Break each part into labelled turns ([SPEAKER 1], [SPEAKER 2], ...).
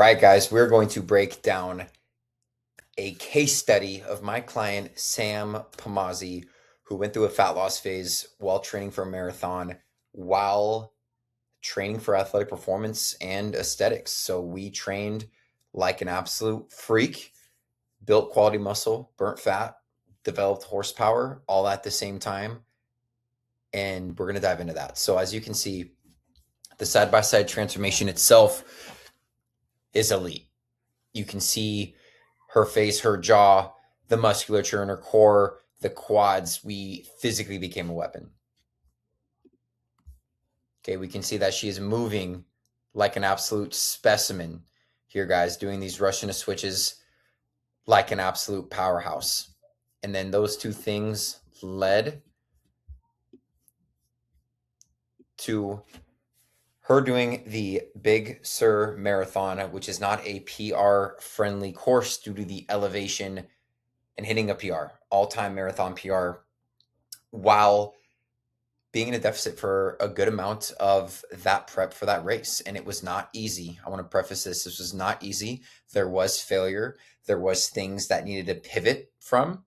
[SPEAKER 1] right, guys, we're going to break down a case study of my client, Sam Pamazzi, who went through a fat loss phase while training for a marathon, while training for athletic performance and aesthetics. So we trained like an absolute freak, built quality muscle, burnt fat, developed horsepower, all at the same time. And we're going to dive into that. So as you can see, the side-by-side transformation itself is elite. You can see her face, her jaw, the musculature in her core, the quads. We physically became a weapon. Okay, we can see that she is moving like an absolute specimen here, guys, doing these Russian switches like an absolute powerhouse. And then those two things led to her doing the Big Sur Marathon, which is not a PR-friendly course due to the elevation, and hitting a PR, all-time marathon PR, while being in a deficit for a good amount of that prep for that race. And it was not easy. I want to preface this. This was not easy. There was failure. There was things that needed to pivot from,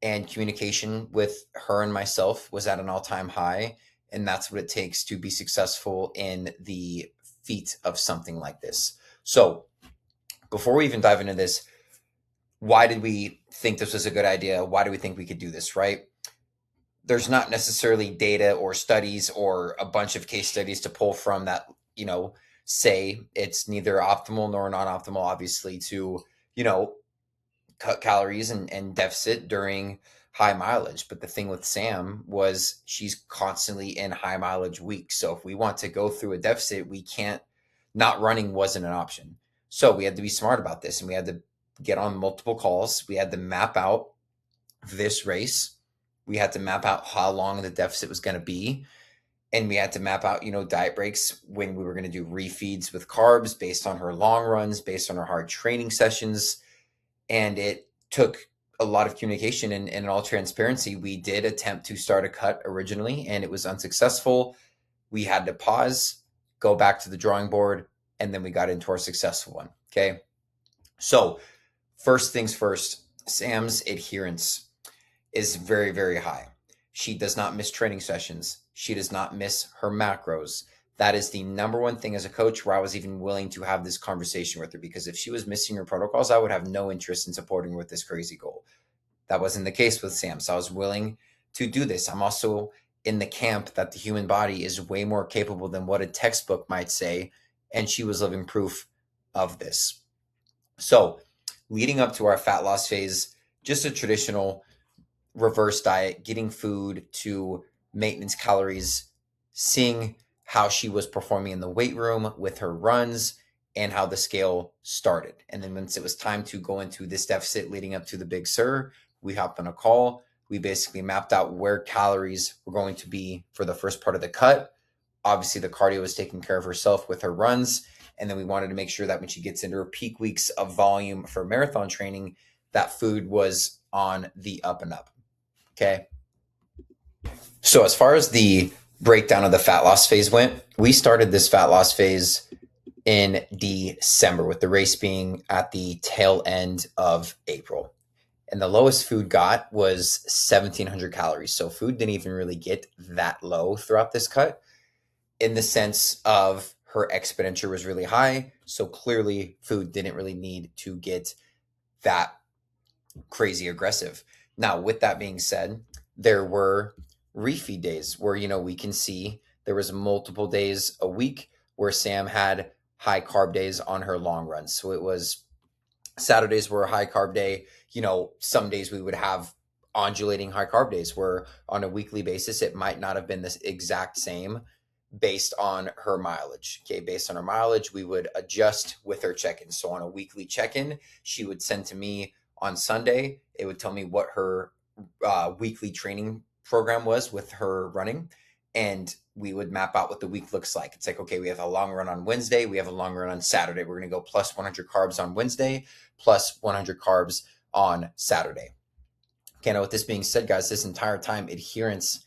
[SPEAKER 1] and communication with her and myself was at an all-time high. And that's what it takes to be successful in the feat of something like this. So before we even dive into this, why did we think this was a good idea? Why do we think we could do this, right? There's not necessarily data or studies or a bunch of case studies to pull from that, say it's neither optimal nor non-optimal, obviously, to, cut calories and deficit during high mileage. But the thing with Sam was she's constantly in high mileage weeks. So if we want to go through a deficit, we can't, not running wasn't an option. So we had to be smart about this, and we had to get on multiple calls. We had to map out this race. We had to map out how long the deficit was going to be. And we had to map out, diet breaks when we were going to do refeeds with carbs based on her long runs, based on her hard training sessions. And it took a lot of communication, and in all transparency, we did attempt to start a cut originally, and it was unsuccessful. We had to pause, go back to the drawing board, and then we got into our successful one. Okay. So first things first, Sam's adherence is very, very high. She does not miss training sessions. She does not miss her macros. That is the number one thing as a coach where I was even willing to have this conversation with her, because if she was missing her protocols, I would have no interest in supporting her with this crazy goal. That wasn't the case with Sam. So I was willing to do this. I'm also in the camp that the human body is way more capable than what a textbook might say. And she was living proof of this. So leading up to our fat loss phase, just a traditional reverse diet, getting food to maintenance calories, seeing how she was performing in the weight room with her runs, and how the scale started. And then once it was time to go into this deficit leading up to the Big Sur, we hopped on a call. We basically mapped out where calories were going to be for the first part of the cut. Obviously, the cardio was taking care of herself with her runs. And then we wanted to make sure that when she gets into her peak weeks of volume for marathon training, that food was on the up and up. Okay. So as far as the breakdown of the fat loss phase went, we started this fat loss phase in December, with the race being at the tail end of April. And the lowest food got was 1,700 calories. So food didn't even really get that low throughout this cut, in the sense of her expenditure was really high. So clearly food didn't really need to get that crazy aggressive. Now, with that being said, there were refeed days where, we can see there was multiple days a week where Sam had high carb days on her long runs. So it was Saturdays were a high carb day. Some days we would have undulating high carb days where on a weekly basis, it might not have been this exact same based on her mileage. Okay. Based on her mileage, we would adjust with her check-in. So on a weekly check-in, she would send to me on Sunday. It would tell me what her weekly training program was with her running, and we would map out what the week looks like. It's like, okay, we have a long run on Wednesday. We have a long run on Saturday. We're going to go plus 100 carbs on Wednesday, plus 100 carbs on Saturday. Okay. Now with this being said, guys, this entire time adherence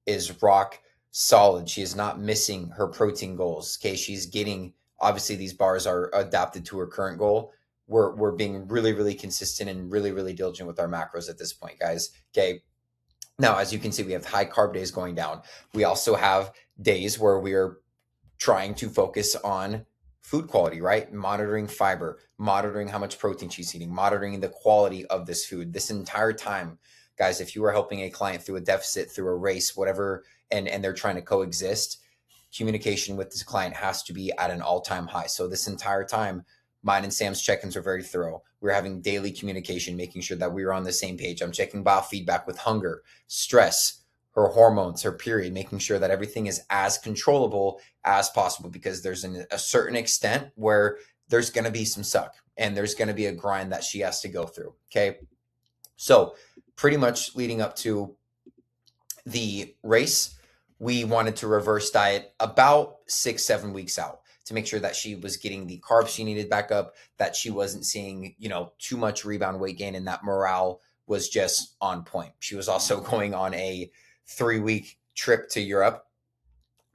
[SPEAKER 1] is rock solid. She is not missing her protein goals. Okay. She's getting Obviously, these bars are adapted to her current goal. We're being really, really consistent and really, really diligent with our macros at this point, guys. Okay. Now, as you can see, we have high carb days going down. We also have days where we are trying to focus on food quality, right? Monitoring fiber, monitoring how much protein she's eating, monitoring the quality of this food. This entire time, guys, if you are helping a client through a deficit, through a race, whatever, and they're trying to coexist, communication with this client has to be at an all-time high. So this entire time, mine and Sam's check-ins are very thorough. We're having daily communication, making sure that we're on the same page. I'm checking biofeedback with hunger, stress, her hormones, her period, making sure that everything is as controllable as possible, because there's a certain extent where there's going to be some suck and there's going to be a grind that she has to go through. Okay. So pretty much leading up to the race, we wanted to reverse diet about 6-7 weeks out to make sure that she was getting the carbs she needed back up, that she wasn't seeing, too much rebound weight gain, and that morale was just on point. She was also going on a 3-week trip to Europe,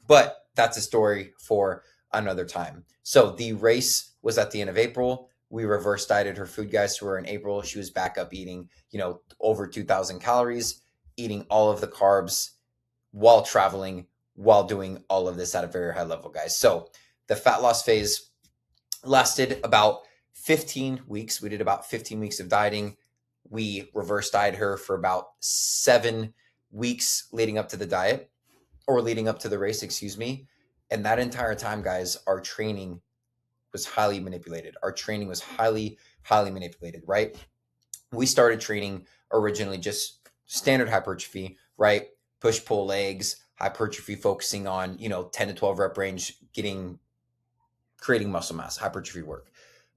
[SPEAKER 1] but that's a story for another time. So the race was at the end of April. We reverse dieted her food, guys. So we're in April. She was back up eating, over 2,000 calories, eating all of the carbs while traveling, while doing all of this at a very high level, guys. So the fat loss phase lasted about 15 weeks. We did about 15 weeks of dieting. We reverse dieted her for about 7 weeks leading up to the diet, or leading up to the race, excuse me. And that entire time, guys, our training was highly manipulated. Our training was highly, highly manipulated, right? We started training originally just standard hypertrophy, right? Push pull legs, hypertrophy, focusing on, 10 to 12 rep range, creating muscle mass, hypertrophy work.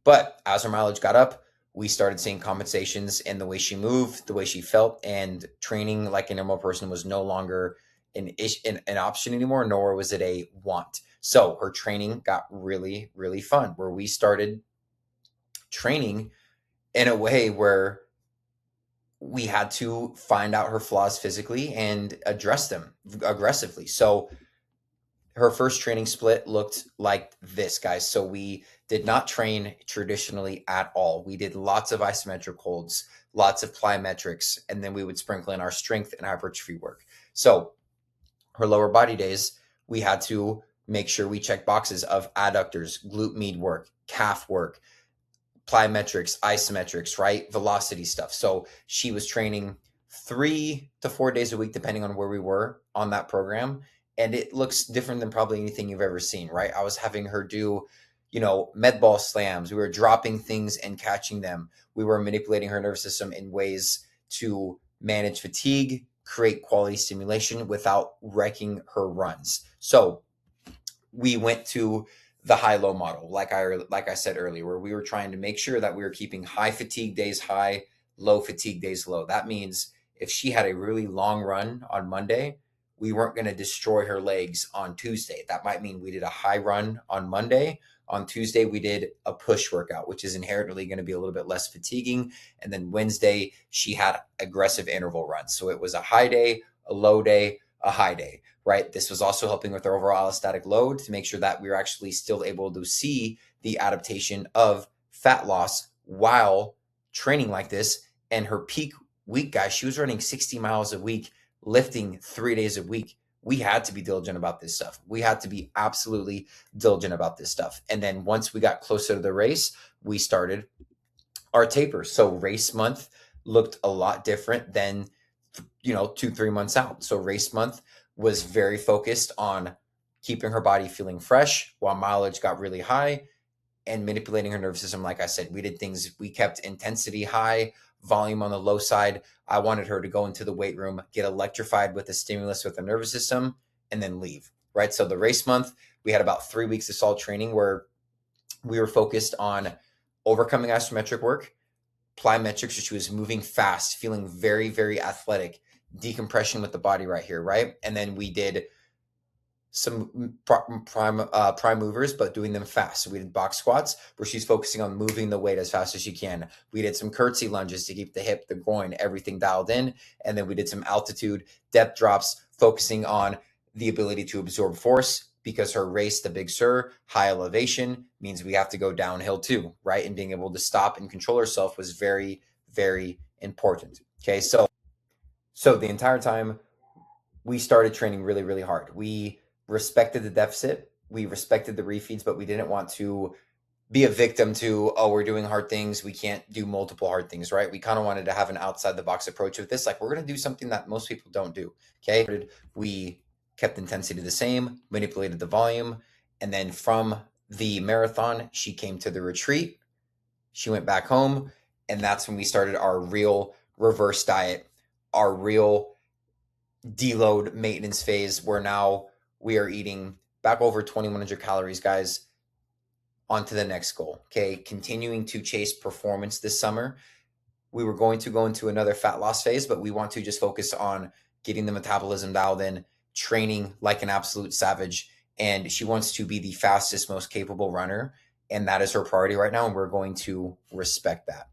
[SPEAKER 1] But as her mileage got up, we started seeing compensations in the way she moved, the way she felt, and training like a normal person was no longer an option anymore, nor was it a want. So her training got really, really fun, where we started training in a way where we had to find out her flaws physically and address them aggressively. So her first training split looked like this, guys. So we did not train traditionally at all. We did lots of isometric holds, lots of plyometrics, and then we would sprinkle in our strength and hypertrophy work. So her lower body days, we had to make sure we check boxes of adductors, glute med work, calf work, plyometrics, isometrics, right? Velocity stuff. So she was training 3 to 4 days a week, depending on where we were on that program. And it looks different than probably anything you've ever seen, right? I was having her do, med ball slams. We were dropping things and catching them. We were manipulating her nervous system in ways to manage fatigue, create quality stimulation without wrecking her runs. So we went to the high-low model, like I said earlier, where we were trying to make sure that we were keeping high fatigue days high, low fatigue days low. That means if she had a really long run on Monday, we weren't going to destroy her legs on Tuesday. That might mean we did a high run on Monday. On Tuesday, we did a push workout, which is inherently going to be a little bit less fatiguing. And then Wednesday, she had aggressive interval runs. So it was a high day, a low day, a high day, right? This was also helping with our overall allostatic load to make sure that we were actually still able to see the adaptation of fat loss while training like this. And her peak week, guys, she was running 60 miles a week, lifting 3 days a week. We had to be diligent about this stuff. We had to be absolutely diligent about this stuff. And then once we got closer to the race, we started our taper. So race month looked a lot different than 2-3 months out. So race month was very focused on keeping her body feeling fresh while mileage got really high, and manipulating her nervous system. Like I said, we kept intensity high, volume on the low side. I wanted her to go into the weight room, get electrified with the stimulus with the nervous system, and then leave, right? So the race month, we had about 3 weeks of solid training where we were focused on overcoming isometric work, plyometrics, so she was moving fast, feeling very, very athletic, decompression with the body right here, right? And then we did some prime movers, but doing them fast. So we did box squats where she's focusing on moving the weight as fast as she can. We did some curtsy lunges to keep the hip, the groin, everything dialed in. And then we did some altitude depth drops, focusing on the ability to absorb force, because her race, the Big Sur, high elevation, means we have to go downhill too, right? And being able to stop and control herself was very, very important. Okay, so the entire time we started training really, really hard. We respected the deficit, we respected the refeeds, but we didn't want to be a victim to, oh, we're doing hard things, we can't do multiple hard things, right? We kind of wanted to have an outside the box approach with this. Like, we're going to do something that most people don't do. Okay, we kept intensity the same, manipulated the volume, and then from the marathon she came to the retreat, she went back home, and that's when we started our real reverse diet, our real deload maintenance phase, where now we are eating back over 2100 calories, guys. On to the next goal. Okay, continuing to chase performance this summer. We were going to go into another fat loss phase, but we want to just focus on getting the metabolism dialed in, training like an absolute savage. And she wants to be the fastest, most capable runner. And that is her priority right now. And we're going to respect that.